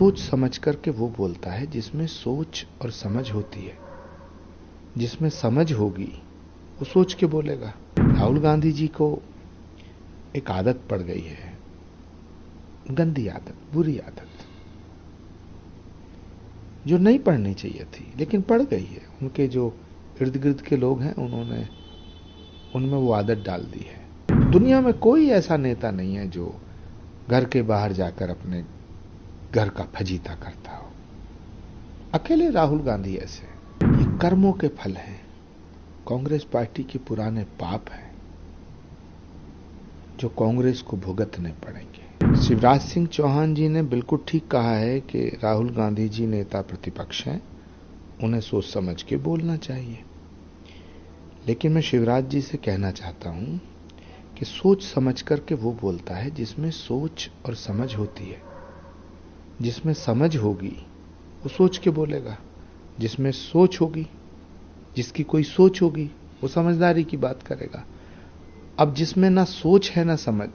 सोच समझ कर के वो बोलता है जिसमें सोच और समझ होती है। जिसमें समझ होगी वो सोच के बोलेगा। राहुल गांधी जी को एक आदत पड़ गई है, गंदी आदत, बुरी आदत, जो नहीं पढ़नी चाहिए थी लेकिन पड़ गई है। उनके जो इर्द गिर्द के लोग हैं उन्होंने उनमें वो आदत डाल दी है। दुनिया में कोई ऐसा नेता नहीं है जो घर के बाहर जाकर अपने घर का फजीता करता हो। अकेले राहुल गांधी ऐसे। ये कर्मों के फल हैं, कांग्रेस पार्टी के पुराने पाप हैं जो कांग्रेस को भुगतने पड़ेंगे। शिवराज सिंह चौहान जी ने बिल्कुल ठीक कहा है कि राहुल गांधी जी नेता प्रतिपक्ष हैं, उन्हें सोच समझ के बोलना चाहिए। लेकिन मैं शिवराज जी से कहना चाहता हूं कि सोच समझ करके वो बोलता है जिसमें सोच और समझ होती है। जिसमें समझ होगी वो सोच के बोलेगा। जिसमें सोच होगी, जिसकी कोई सोच होगी, वो समझदारी की बात करेगा। अब जिसमें ना सोच है ना समझ,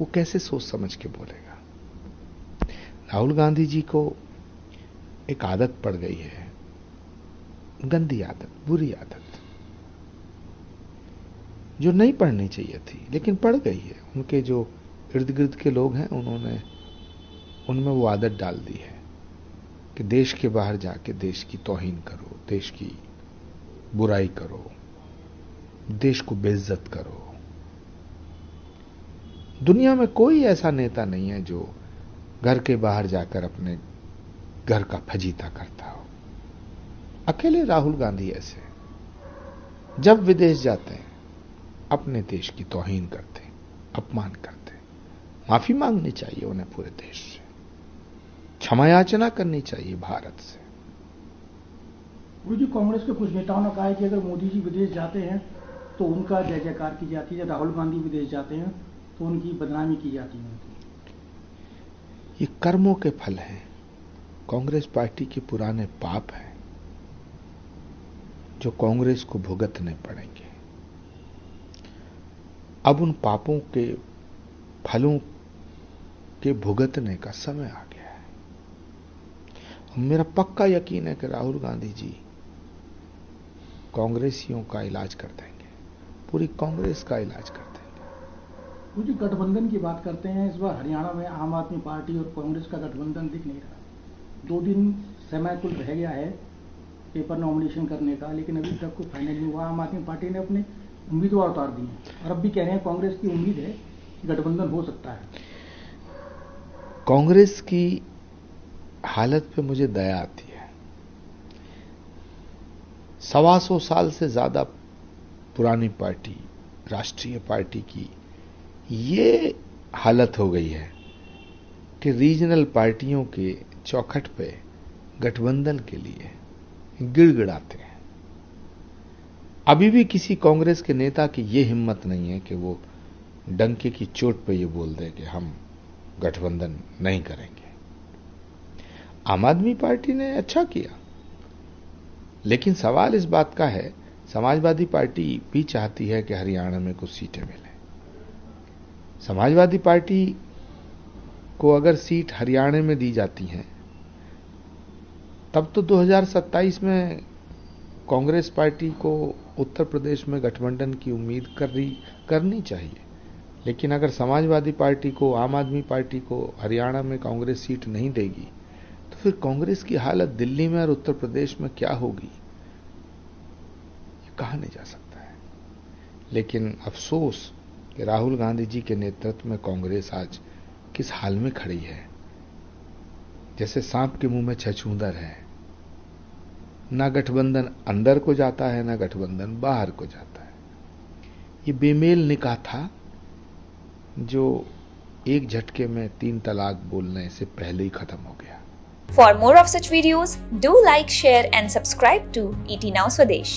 वो कैसे सोच समझ के बोलेगा। राहुल गांधी जी को एक आदत पड़ गई है, गंदी आदत, बुरी आदत, जो नहीं पढ़नी चाहिए थी लेकिन पड़ गई है। उनके जो इर्द गिर्द के लोग हैं उन्होंने उनमें वो आदत डाल दी है कि देश के बाहर जाके देश की तौहीन करो, देश की बुराई करो, देश को बेइज्जत करो। दुनिया में कोई ऐसा नेता नहीं है जो घर के बाहर जाकर अपने घर का फजीता करता हो। अकेले राहुल गांधी ऐसे। जब विदेश जाते हैं अपने देश की तौहीन करते हैं, अपमान करते हैं। माफी मांगनी चाहिए उन्हें पूरे देश से, क्षमा याचना करनी चाहिए भारत से। गुरु जी, कांग्रेस के कुछ नेताओं ने कहा है कि अगर मोदी जी विदेश जाते हैं तो उनका जय जयकार की जाती है, राहुल गांधी विदेश जाते हैं तो उनकी बदनामी की जाती है। ये कर्मों के फल हैं, कांग्रेस पार्टी के पुराने पाप हैं जो कांग्रेस को भुगतने पड़ेंगे। अब उन पापों के फलों के भुगतने का समय आ गया है। मेरा पक्का यकीन है कि राहुल गांधी जी कांग्रेसियों का इलाज कर देंगे, पूरी कांग्रेस का इलाज कर देंगे। गुरु जी, गठबंधन की बात करते हैं। इस बार हरियाणा में आम आदमी पार्टी और कांग्रेस का गठबंधन दिख नहीं रहा। 2 दिन समय कुल रह गया है पेपर नॉमिनेशन करने का, लेकिन अभी तक कोई फाइनल नहीं हुआ। आम आदमी पार्टी ने अपने उम्मीदवार उतार दिए और अब भी कह रहे हैं कांग्रेस की उम्मीद है कि गठबंधन हो सकता है। कांग्रेस की हालत पे मुझे दया आती है। 125 साल से ज्यादा पुरानी पार्टी, राष्ट्रीय पार्टी की ये हालत हो गई है कि रीजनल पार्टियों के चौखट पे गठबंधन के लिए गिड़गिड़ाते हैं। अभी भी किसी कांग्रेस के नेता की ये हिम्मत नहीं है कि वो डंके की चोट पे ये बोल दे कि हम गठबंधन नहीं करेंगे। आम आदमी पार्टी ने अच्छा किया, लेकिन सवाल इस बात का है, समाजवादी पार्टी भी चाहती है कि हरियाणा में कुछ सीटें मिलें। समाजवादी पार्टी को अगर सीट हरियाणा में दी जाती हैं तब तो 2027 में कांग्रेस पार्टी को उत्तर प्रदेश में गठबंधन की उम्मीद करनी चाहिए। लेकिन अगर समाजवादी पार्टी को, आम आदमी पार्टी को हरियाणा में कांग्रेस सीट नहीं देगी तो फिर कांग्रेस की हालत दिल्ली में और उत्तर प्रदेश में क्या होगी ये कहा नहीं जा सकता है। लेकिन अफसोस कि राहुल गांधी जी के नेतृत्व में कांग्रेस आज किस हाल में खड़ी है। जैसे सांप के मुंह में छछूंदर है, ना गठबंधन अंदर को जाता है ना गठबंधन बाहर को जाता है। ये बेमेल निकाह था जो एक झटके में 3 तलाक बोलने से पहले ही खत्म हो गया। For more of such videos, do like, share and subscribe to ET Now Swadesh.